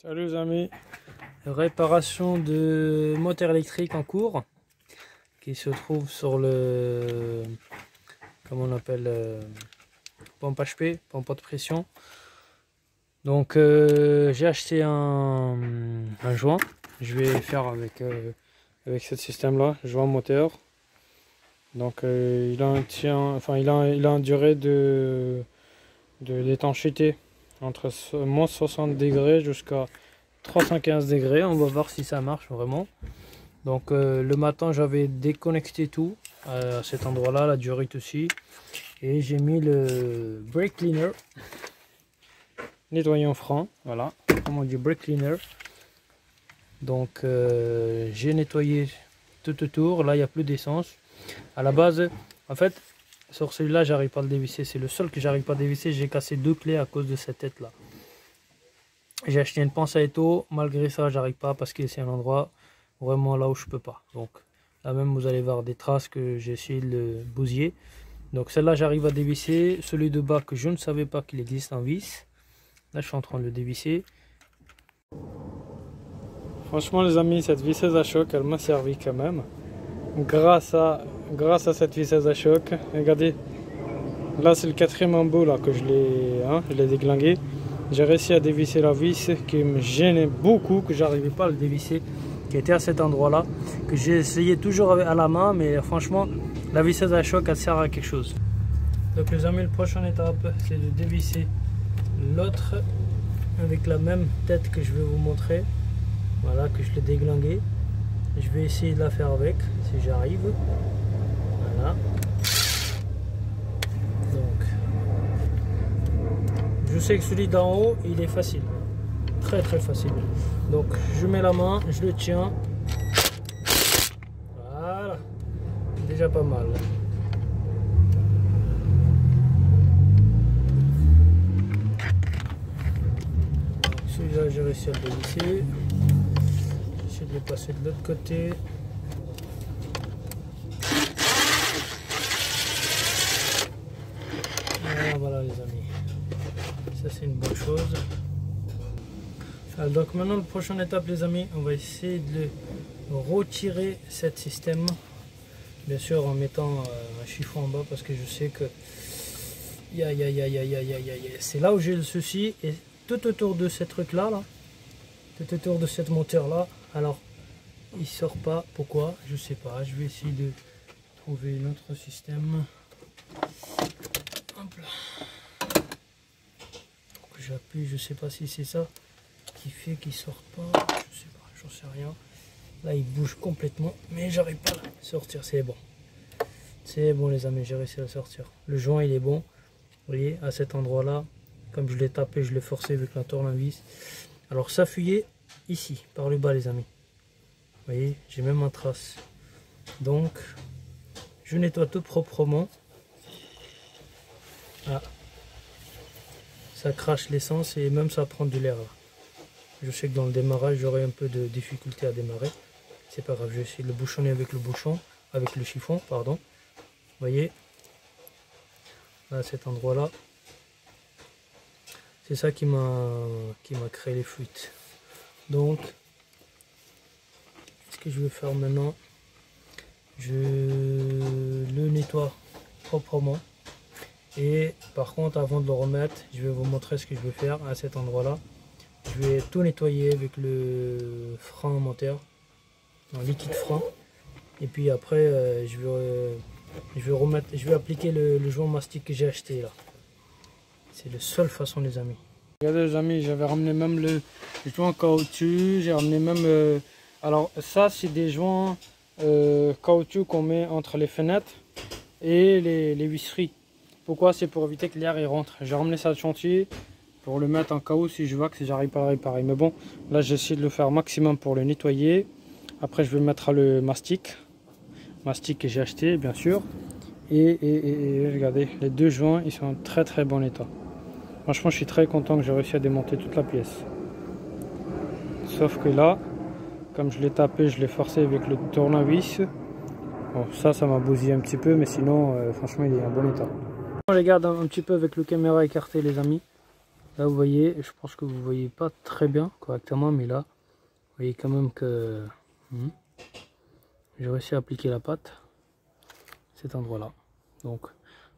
Salut les amis, réparation de moteur électrique en cours qui se trouve sur le, comment on appelle, pompe HP, pompe haute pression. Donc j'ai acheté un joint, je vais faire avec ce système là, joint moteur. Donc il a une durée d'étanchéité entre moins 60 degrés jusqu'à 315 degrés. On va voir si ça marche vraiment. Donc le matin j'avais déconnecté tout à cet endroit là, la durite aussi, et j'ai mis le brake cleaner, nettoyant frein, voilà, comme on dit, brake cleaner. Donc j'ai nettoyé tout autour. Là il n'y a plus d'essence. À la base, en fait, sur celui-là j'arrive pas à le dévisser, c'est le seul que j'arrive pas à dévisser. J'ai cassé deux clés à cause de cette tête là. J'ai acheté une pince à étau, malgré ça j'arrive pas parce que c'est un endroit vraiment là où je peux pas. Donc là même vous allez voir des traces que j'ai essayé de le bousiller. Donc celle-là j'arrive à dévisser. Celui de bas que je ne savais pas qu'il existe en vis, là je suis en train de le dévisser. Franchement les amis, cette visseuse à choc elle m'a servi quand même. Grâce à cette visseuse à choc, regardez, là c'est le quatrième embout là que je l'ai déglingué. J'ai réussi à dévisser la vis qui me gênait beaucoup, que j'arrivais pas à le dévisser, qui était à cet endroit là, que j'ai essayé toujours à la main, mais franchement la visseuse à choc elle sert à quelque chose. Donc les amis, la prochaine étape c'est de dévisser l'autre avec la même tête que je vais vous montrer. Voilà, que je l'ai déglingué. Je vais essayer de la faire avec, si j'arrive. Voilà. Donc, je sais que celui d'en haut, il est facile. Très très facile. Donc, je mets la main, je le tiens. Voilà. Déjà pas mal. Celui-là, j'ai réussi à le dévisser. J'essaie de le passer de l'autre côté. Voilà les amis, ça c'est une bonne chose. Alors, donc maintenant la prochaine étape les amis, on va essayer de retirer cet système, bien sûr en mettant un chiffon en bas, parce que je sais que c'est là où j'ai le souci. Et tout autour de ce truc là, tout autour de cette moteur là, alors il sort pas. Pourquoi? Je sais pas. Je vais essayer de trouver un autre système. Hop là. J'appuie, je sais pas si c'est ça qui fait qu'il sort pas, je sais pas, j'en sais rien. Là il bouge complètement, mais j'arrive pas à le sortir. C'est bon les amis, j'ai réussi à le sortir. Le joint il est bon, vous voyez, à cet endroit là, comme je l'ai tapé, je l'ai forcé avec la tournevis. Alors ça fuyait ici, par le bas les amis, vous voyez, j'ai même un trace. Donc je nettoie tout proprement. Ah. Ça crache l'essence et même ça prend de l'air là. Je sais que dans le démarrage j'aurai un peu de difficulté à démarrer. C'est pas grave, je vais essayer de le bouchonner avec le bouchon, avec le chiffon, pardon. Vous voyez, là à cet endroit là, c'est ça qui m'a créé les fuites. Donc ce que je vais faire maintenant, je le nettoie proprement. Et par contre, avant de le remettre, je vais vous montrer ce que je vais faire à cet endroit là. Je vais tout nettoyer avec le frein moteur, un liquide frein, et puis après je vais appliquer le joint mastic que j'ai acheté là. C'est la seule façon les amis. Regardez les amis, j'avais ramené même le joint en caoutchouc, j'ai ramené même alors ça c'est des joints caoutchouc qu'on met entre les fenêtres et les huisseries. Pourquoi? C'est pour éviter que l'air y rentre. J'ai ramené ça de chantier pour le mettre en cas où si je vois que si j'arrive pas à le réparer. Mais bon, là j'essaie de le faire maximum pour le nettoyer. Après je vais le mettre à le mastic que j'ai acheté bien sûr. Et regardez, les deux joints ils sont en très très bon état. Franchement je suis très content que j'ai réussi à démonter toute la pièce. Sauf que là, comme je l'ai tapé, je l'ai forcé avec le tournevis. Bon, ça m'a bousillé un petit peu, mais sinon franchement il est en bon état. On regarde un petit peu avec le caméra écarté les amis. Là vous voyez, je pense que vous voyez pas très bien correctement, mais là vous voyez quand même que j'ai réussi à appliquer la pâte à cet endroit là. Donc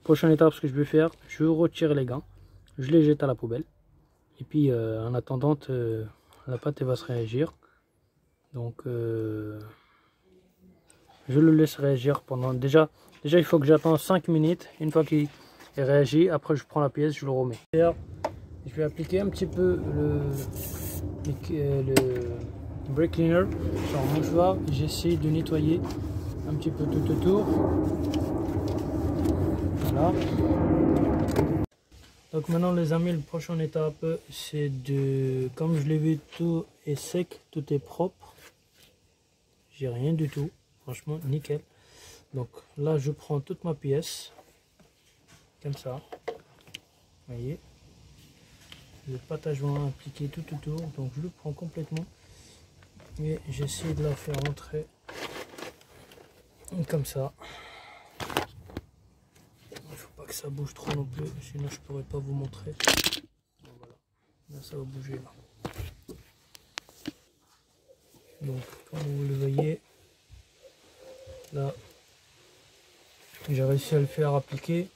prochaine étape, ce que je vais faire, je retire les gants, je les jette à la poubelle, et puis en attendant la pâte elle va se réagir. Donc je le laisse réagir pendant déjà il faut que j'attende 5 minutes. Une fois qu'il réagit, après je prends la pièce, je le remets. Je vais appliquer un petit peu le brake cleaner sur un mouchoir. J'essaie de nettoyer un petit peu tout autour. Voilà. Donc maintenant les amis, la prochaine étape c'est de, comme je l'ai vu, tout est sec, tout est propre. J'ai rien du tout, franchement nickel. Donc là je prends toute ma pièce comme ça, vous voyez. Le pâte à joint appliqué tout autour, donc je le prends complètement et j'essaie de la faire rentrer comme ça. Il faut pas que ça bouge trop non plus, sinon je pourrais pas vous montrer. Donc voilà, là ça va bouger là. Donc comme vous le voyez, là j'ai réussi à le faire appliquer.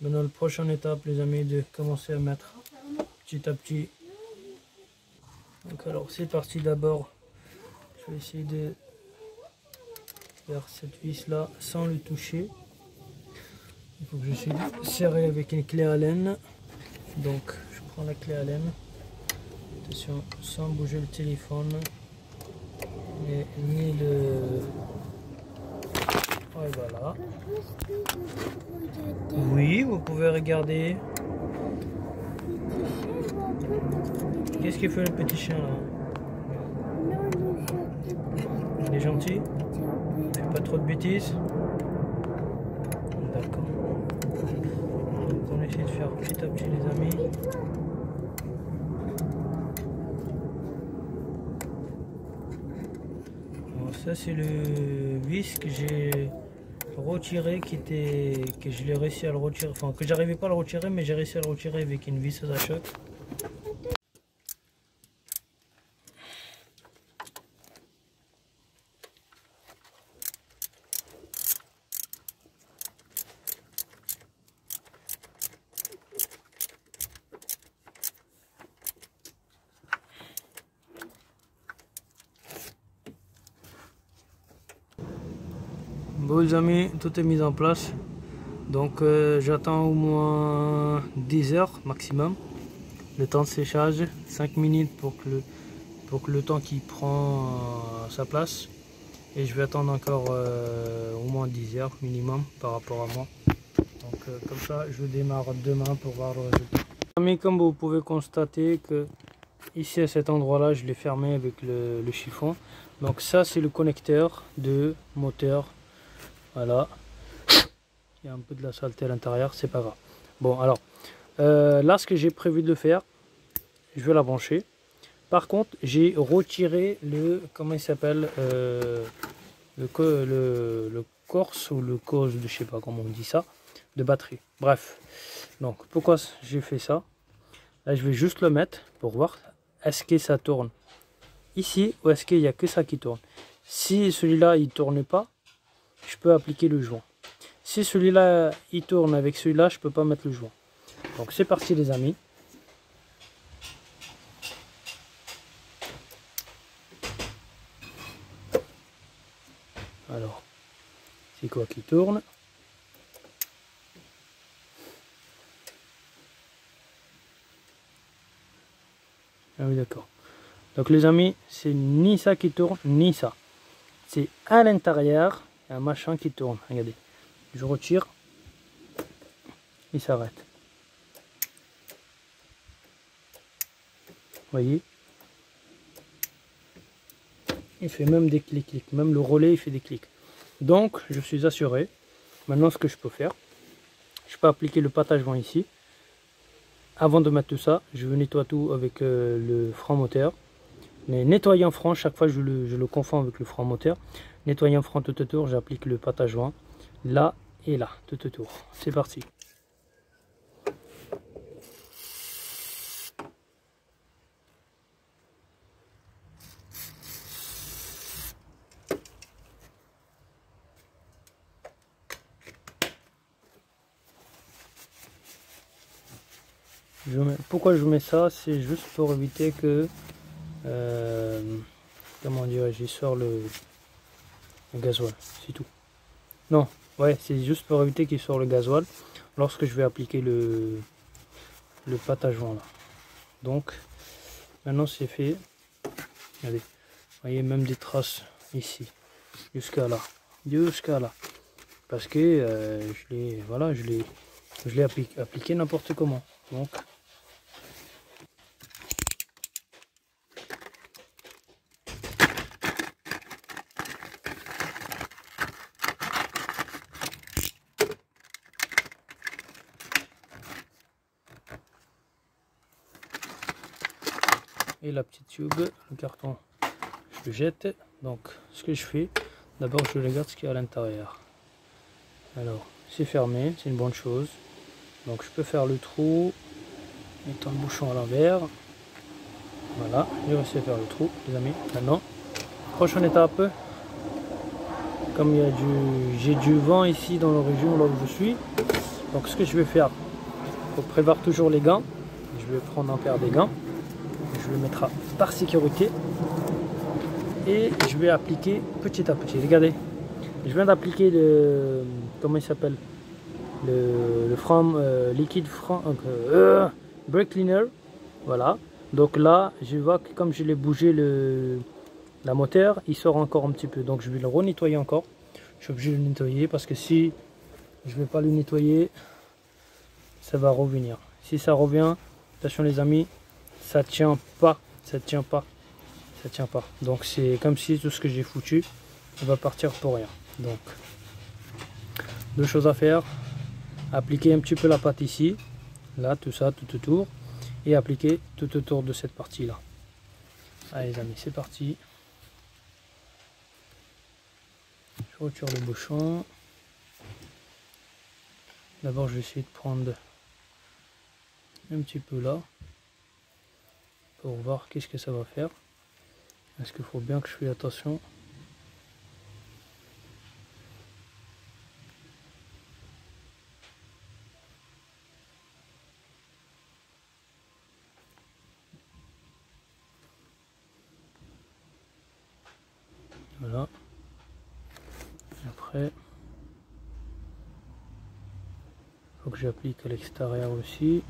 Maintenant la prochaine étape les amis, de commencer à mettre petit à petit. Donc alors c'est parti, d'abord je vais essayer de faire cette vis là sans le toucher. Il faut que je suis serré avec une clé Allen. Donc je prends la clé Allen, attention, sans bouger le téléphone et ni le... Ouais, voilà. Oui, vous pouvez regarder. Qu'est-ce qu'il fait le petit chien là? Il est gentil? Il fait pas trop de bêtises? D'accord. Donc on essaie de faire petit à petit les amis. Alors ça c'est le vis que j'ai retiré, que je l'ai réussi à le retirer, enfin que j'arrivais pas à le retirer, mais j'ai réussi à le retirer avec une vis à choc. Bon les amis, tout est mis en place. Donc j'attends au moins 10 heures maximum. Le temps de séchage, 5 minutes pour que le temps qui prend sa place. Et je vais attendre encore au moins 10 heures minimum par rapport à moi. Donc comme ça je démarre demain pour voir le résultat. Mais comme vous pouvez constater que ici à cet endroit là je l'ai fermé avec le chiffon. Donc ça c'est le connecteur de moteur. Voilà, il y a un peu de la saleté à l'intérieur, c'est pas grave. Bon alors là ce que j'ai prévu de faire, je vais la brancher. Par contre j'ai retiré le, comment il s'appelle, le corse ou le cause, je sais pas comment on dit ça, de batterie. Bref, donc pourquoi j'ai fait ça? Là je vais juste le mettre pour voir est-ce que ça tourne ici ou est-ce qu'il n'y a que ça qui tourne. Si celui-là il tourne pas, je peux appliquer le joint. Si celui-là il tourne avec celui-là, je peux pas mettre le joint. Donc c'est parti les amis. Alors c'est quoi qui tourne? Ah oui d'accord. Donc les amis, c'est ni ça qui tourne ni ça. C'est à l'intérieur un machin qui tourne. Regardez, je retire, il s'arrête. Voyez, il fait même des clics, même le relais il fait des clics. Donc je suis assuré. Maintenant ce que je peux faire, je peux appliquer le pâte à joint ici. Avant de mettre tout ça, je nettoie tout avec le franc moteur. Mais nettoyant franc, chaque fois je le confonds avec le franc moteur. Nettoyant franc tout autour, j'applique le pâte à joint là et là, tout autour. C'est parti. Pourquoi je mets ça? C'est juste pour éviter que, comment dire, j'y sors le gasoil, c'est tout. Non, ouais, c'est juste pour éviter qu'il sort le gasoil lorsque je vais appliquer le pâte à joint là. Donc, maintenant c'est fait. Regardez, vous voyez même des traces ici, jusqu'à là, parce que je l'ai appliqué n'importe comment. Donc, et la petite tube, le carton, je le jette. Donc, ce que je fais, d'abord je regarde ce qu'il y a à l'intérieur. Alors, c'est fermé, c'est une bonne chose. Donc, je peux faire le trou, mettant le bouchon à l'envers. Voilà, j'ai réussi à faire le trou, les amis. Maintenant, prochaine étape, comme j'ai du vent ici dans la région là où je suis. Donc, ce que je vais faire, il faut prévoir toujours les gants. Je vais prendre un paire des gants. Je le mettrai par sécurité. Et je vais appliquer petit à petit. Regardez, je viens d'appliquer le, comment il s'appelle, le liquide brake cleaner. Voilà, donc là je vois que comme je l'ai bougé la moteur, il sort encore un petit peu, donc je vais le renettoyer encore. Je suis obligé de le nettoyer parce que si je vais pas le nettoyer, ça va revenir. Si ça revient, attention les amis, ça tient pas, ça tient pas. Ça tient pas, donc c'est comme si tout ce que j'ai foutu va partir pour rien. Donc deux choses à faire: appliquer un petit peu la pâte ici, là, tout ça tout autour, et appliquer tout autour de cette partie là. Allez les amis, c'est parti. Je retire le bouchon. D'abord je vais essayer de prendre un petit peu là pour voir qu'est-ce que ça va faire. Est-ce qu'il faut bien que je fasse attention? Voilà. Après, il faut que j'applique à l'extérieur aussi.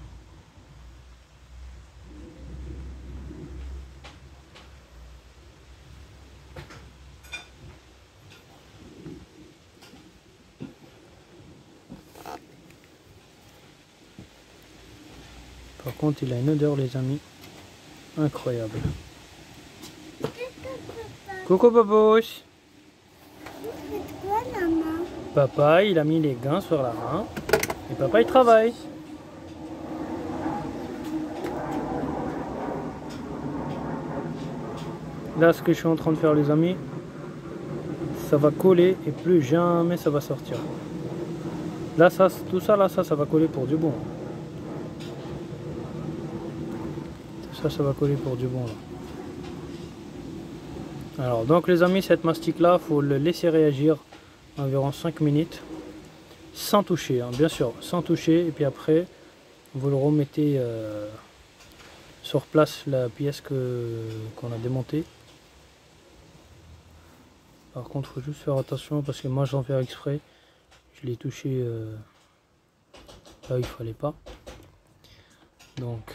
Par contre, il a une odeur, les amis, incroyable. Coucou Babouche. Papa, il a mis les gants sur la main. Et papa, il travaille. Là, ce que je suis en train de faire, les amis, ça va coller et plus jamais ça va sortir. Là, tout ça, là, ça va coller pour du bon. Ça va coller pour du bon là. Alors donc les amis, cette mastic là, faut le laisser réagir environ 5 minutes sans toucher, hein, bien sûr, sans toucher, et puis après vous le remettez sur place, la pièce qu'on a démontée. Par contre, il faut juste faire attention parce que moi j'en fais exprès, je l'ai touché là où il fallait pas. Donc